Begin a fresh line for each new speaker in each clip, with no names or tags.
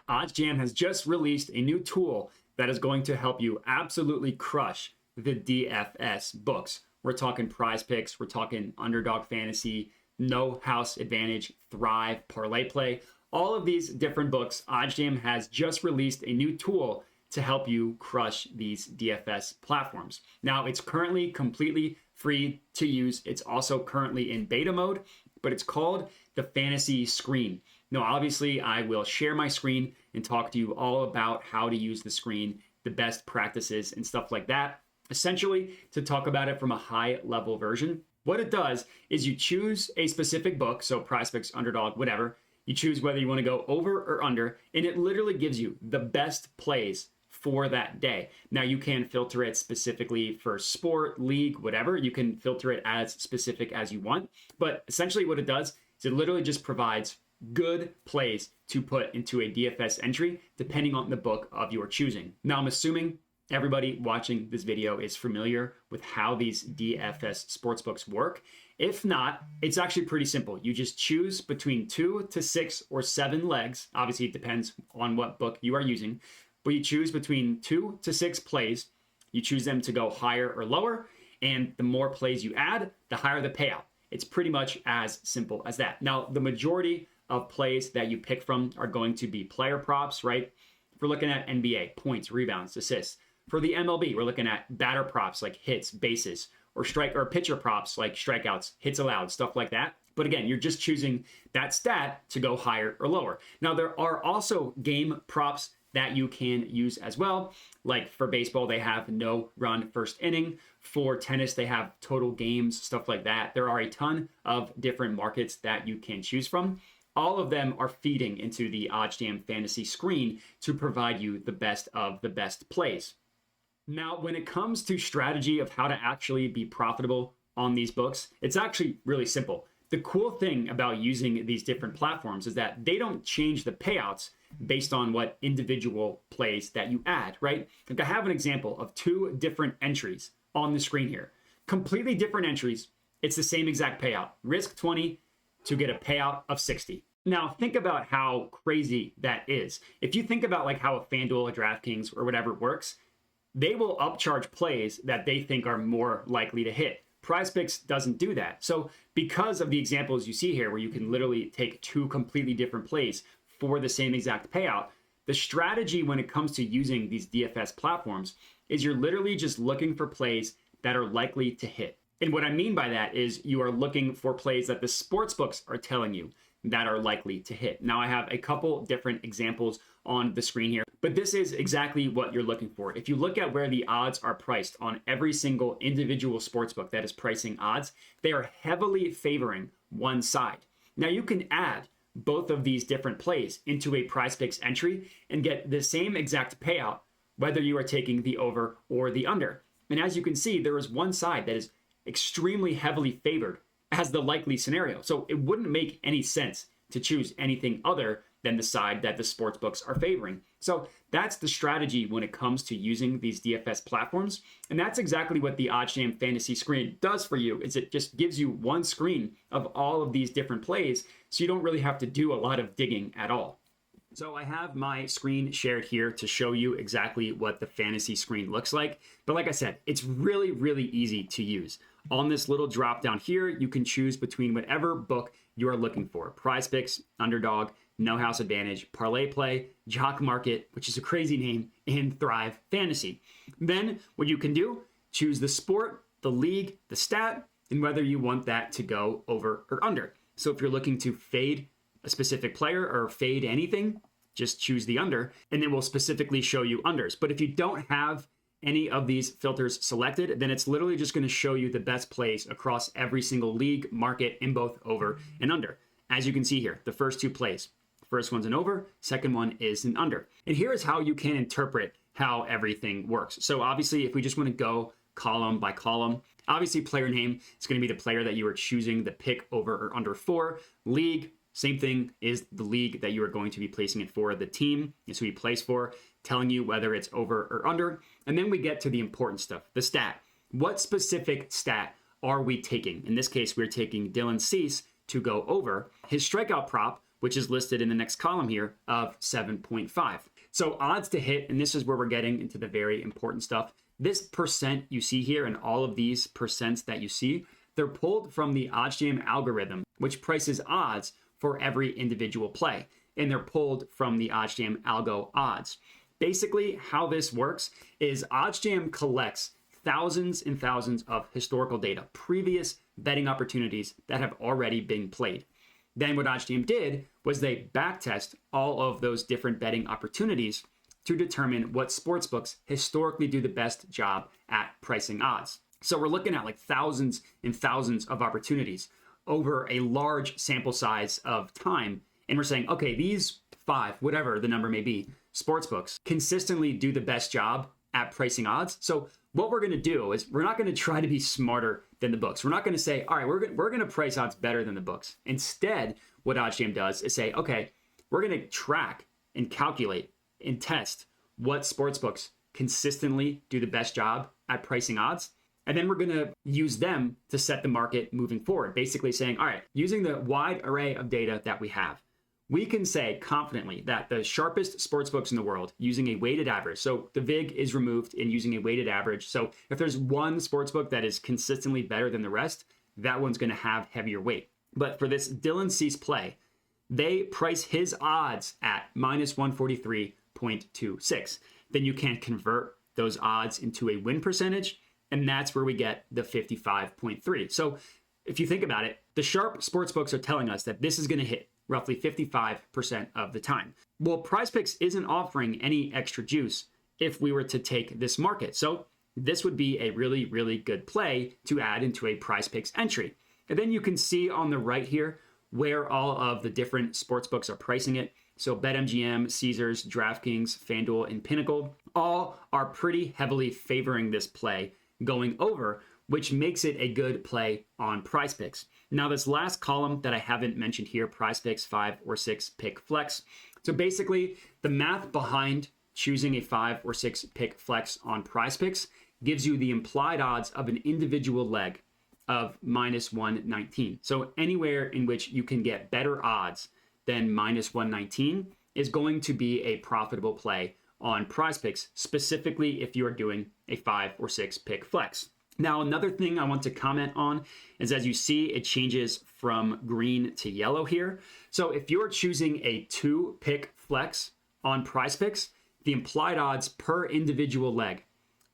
OddsJam has just released a new tool that is going to help you absolutely crush the DFS books. We're talking PrizePicks, we're talking Underdog Fantasy, No House Advantage, Thrive, Parlay Play. All of these different books, OddsJam has just released a new tool to help you crush these DFS platforms. Now, it's currently completely free to use. It's also currently in beta mode, but it's called the Fantasy Screen. Now, obviously, I will share my screen and talk to you all about how to use the screen, the best practices, and stuff like that. Essentially, to talk about it from a high-level version, what it does is you choose a specific book, so PrizePicks, Underdog, whatever. You choose whether you want to go over or under, and it literally gives you the best plays for that day. Now, you can filter it specifically for sport, league, whatever. You can filter it as specific as you want. But essentially what it does is it literally just provides good plays to put into a DFS entry, depending on the book of your choosing. Now, I'm assuming everybody watching this video is familiar with how these DFS sportsbooks work. If not, it's actually pretty simple. You just choose between 2 to 6 or 7 legs. Obviously, it depends on what book you are using. But you choose between 2 to 6 plays. You choose them to go higher or lower. And the more plays you add, the higher the payout. It's pretty much as simple as that. Now, the majority of plays that you pick from are going to be player props, right? If we're looking at NBA, points, rebounds, assists. For the MLB, we're looking at batter props like hits, bases, or pitcher props like strikeouts, hits allowed, stuff like that. But again, you're just choosing that stat to go higher or lower. Now, there are also game props that you can use as well. Like for baseball, they have no run first inning. For tennis, they have total games, stuff like that. There are a ton of different markets that you can choose from. All of them are feeding into the OddsJam Fantasy Screen to provide you the best of the best plays. Now, when it comes to strategy of how to actually be profitable on these books, it's actually really simple. The cool thing about using these different platforms is that they don't change the payouts based on what individual plays that you add, right? Like I have an example of 2 different entries on the screen here. Completely different entries. It's the same exact payout. Risk 20 to get a payout of 60. Now, think about how crazy that is. If you think about like how a FanDuel, a DraftKings, or whatever works, they will upcharge plays that they think are more likely to hit. PrizePicks doesn't do that. So because of the examples you see here, where you can literally take 2 completely different plays for the same exact payout, the strategy when it comes to using these DFS platforms is you're literally just looking for plays that are likely to hit. And what I mean by that is you are looking for plays that the sportsbooks are telling you that are likely to hit. Now, I have a couple different examples on the screen here, but this is exactly what you're looking for. If you look at where the odds are priced on every single individual sportsbook that is pricing odds, they are heavily favoring one side. Now, you can add both of these different plays into a PrizePicks entry and get the same exact payout, whether you are taking the over or the under. And as you can see, there is one side that is extremely heavily favored as the likely scenario. So it wouldn't make any sense to choose anything other than the side that the sportsbooks are favoring. So that's the strategy when it comes to using these DFS platforms. And that's exactly what the OddsJam Fantasy Screen does for you, is it just gives you one screen of all of these different plays, so you don't really have to do a lot of digging at all. So I have my screen shared here to show you exactly what the fantasy screen looks like. But like I said, it's really, really easy to use. On this little drop down here, you can choose between whatever book you are looking for. PrizePicks, Underdog, No House Advantage, Parlay Play, Jock Market, which is a crazy name, and Thrive Fantasy. Then what you can do, choose the sport, the league, the stat, and whether you want that to go over or under. So if you're looking to fade a specific player or fade anything, just choose the under, and it will specifically show you unders. But if you don't have any of these filters selected, then it's literally just going to show you the best plays across every single league, market, in both over and under. As you can see here, the first 2 plays. First one's an over, second one is an under. And here is how you can interpret how everything works. So obviously, if we just want to go column by column, obviously player name is going to be the player that you are choosing the pick over or under for. League, same thing, is the league that you are going to be placing it for. The team is who you place for, telling you whether it's over or under. And then we get to the important stuff, the stat. What specific stat are we taking? In this case, we're taking Dylan Cease to go over. His strikeout prop which is listed in the next column here, of 7.5. So odds to hit, and this is where we're getting into the very important stuff. This percent you see here and all of these percents that you see, they're pulled from the OddsJam algorithm, which prices odds for every individual play. And they're pulled from the OddsJam algo odds. Basically, how this works is OddsJam collects thousands and thousands of historical data, previous betting opportunities that have already been played. Then what OddsJam did was they backtest all of those different betting opportunities to determine what sportsbooks historically do the best job at pricing odds. So we're looking at like thousands and thousands of opportunities over a large sample size of time. And we're saying, okay, these 5, whatever the number may be, sportsbooks consistently do the best job at pricing odds. So what we're going to do is we're not going to try to be smarter than the books. We're not going to say, all right, we're going to price odds better than the books. Instead, what OddsJam does is say, okay, we're going to track and calculate and test what sportsbooks consistently do the best job at pricing odds. And then we're going to use them to set the market moving forward. Basically saying, all right, using the wide array of data that we have, we can say confidently that the sharpest sportsbooks in the world using a weighted average, so the VIG is removed in using a weighted average. So if there's one sportsbook that is consistently better than the rest, that one's going to have heavier weight. But for this Dylan Cease play, they price his odds at minus 143.26. Then you can convert those odds into a win percentage, and that's where we get the 55.3. So if you think about it, the sharp sportsbooks are telling us that this is going to hit roughly 55% of the time. Well, PrizePicks isn't offering any extra juice if we were to take this market. So this would be a really, really good play to add into a PrizePicks entry. And then you can see on the right here where all of the different sportsbooks are pricing it. So BetMGM, Caesars, DraftKings, FanDuel, and Pinnacle all are pretty heavily favoring this play going over, which makes it a good play on PrizePicks. Now, this last column that I haven't mentioned here, PrizePicks 5 or 6 pick flex. So basically, the math behind choosing a 5 or 6 pick flex on PrizePicks gives you the implied odds of an individual leg of minus 119. So anywhere in which you can get better odds than minus 119 is going to be a profitable play on PrizePicks, specifically if you are doing a 5 or 6 pick flex. Now, another thing I want to comment on is, as you see, it changes from green to yellow here. So if you're choosing a 2 pick flex on PrizePicks, the implied odds per individual leg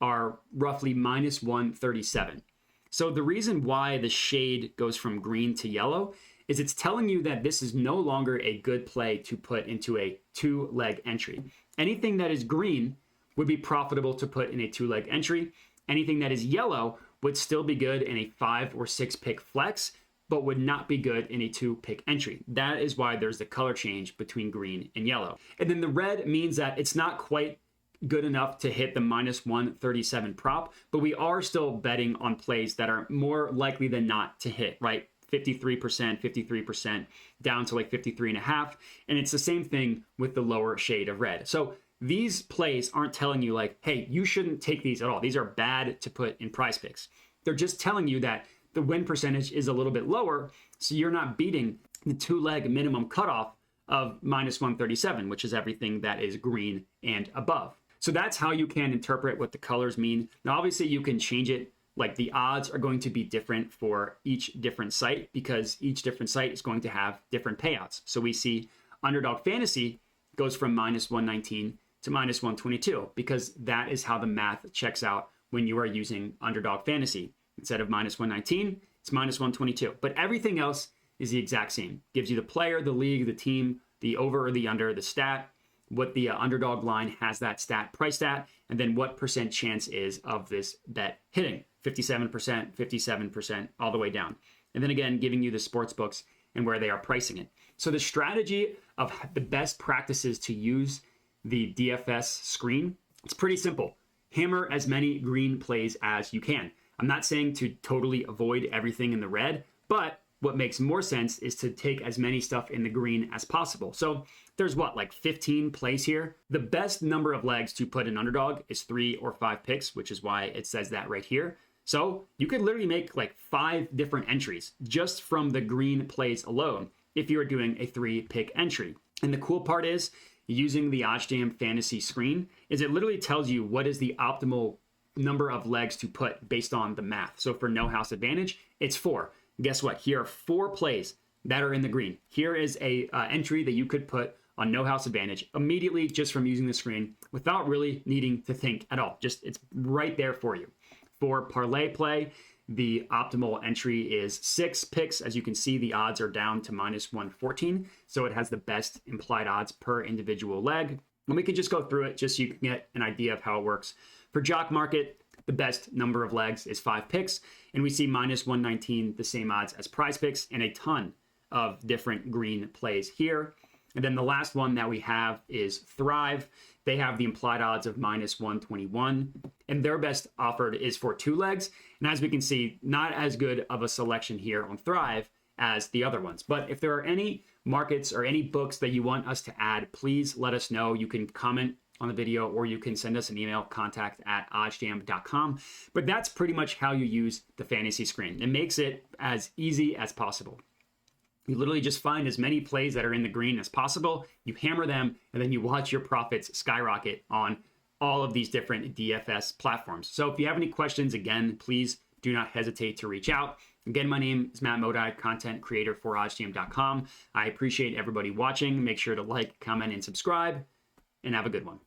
are roughly minus 137. So the reason why the shade goes from green to yellow is it's telling you that this is no longer a good play to put into a 2-leg entry. Anything that is green would be profitable to put in a 2-leg entry. Anything that is yellow would still be good in a 5 or 6 pick flex, but would not be good in a 2 pick entry. That is why there's the color change between green and yellow. And then the red means that it's not quite good enough to hit the minus 137 prop, but we are still betting on plays that are more likely than not to hit, right? 53%, down to like 53.5. And it's the same thing with the lower shade of red. So these plays aren't telling you like, hey, you shouldn't take these at all. These are bad to put in PrizePicks. They're just telling you that the win percentage is a little bit lower, so you're not beating the 2-leg minimum cutoff of minus 137, which is everything that is green and above. So that's how you can interpret what the colors mean. Now, obviously, you can change it. Like the odds are going to be different for each different site because each different site is going to have different payouts. So we see Underdog Fantasy goes from minus 119 to minus 122 because that is how the math checks out when you are using Underdog Fantasy. Instead of minus 119, it's minus 122. But everything else is the exact same. Gives you the player, the league, the team, the over or the under, the stat, what the underdog line has that stat priced at, and then what percent chance is of this bet hitting. 57%, 57%, all the way down. And then again, giving you the sports books and where they are pricing it. So the strategy of the best practices to use the DFS screen, it's pretty simple. Hammer as many green plays as you can. I'm not saying to totally avoid everything in the red, but what makes more sense is to take as many stuff in the green as possible. So there's what, like 15 plays here? The best number of legs to put in Underdog is 3 or 5 picks, which is why it says that right here. So you could literally make like 5 different entries just from the green plays alone if you are doing a 3-pick entry. And the cool part is, using the OddsJam fantasy screen, is it literally tells you what is the optimal number of legs to put based on the math. So for no house advantage, it's 4. Guess what? Here are 4 plays that are in the green. Here is a entry that you could put on no house advantage immediately just from using the screen without really needing to think at all. Just it's right there for you. For parlay play, the optimal entry is 6 picks. As you can see, the odds are down to -114. So it has the best implied odds per individual leg. And we can just go through it just so you can get an idea of how it works. For Jock Market, the best number of legs is 5 picks. And we see -119, the same odds as PrizePicks, and a ton of different green plays here. And then the last one that we have is Thrive. They have the implied odds of -121, and their best offered is for 2 legs. And as we can see, not as good of a selection here on Thrive as the other ones. But if there are any markets or any books that you want us to add, please let us know. You can comment on the video, or you can send us an email, contact@oddsjam.com. But that's pretty much how you use the fantasy screen. It makes it as easy as possible. You literally just find as many plays that are in the green as possible, you hammer them, and then you watch your profits skyrocket on all of these different DFS platforms. So if you have any questions, again, please do not hesitate to reach out. Again, my name is Matt Modi, content creator for OddsJam.com. I appreciate everybody watching. Make sure to like, comment, and subscribe, and have a good one.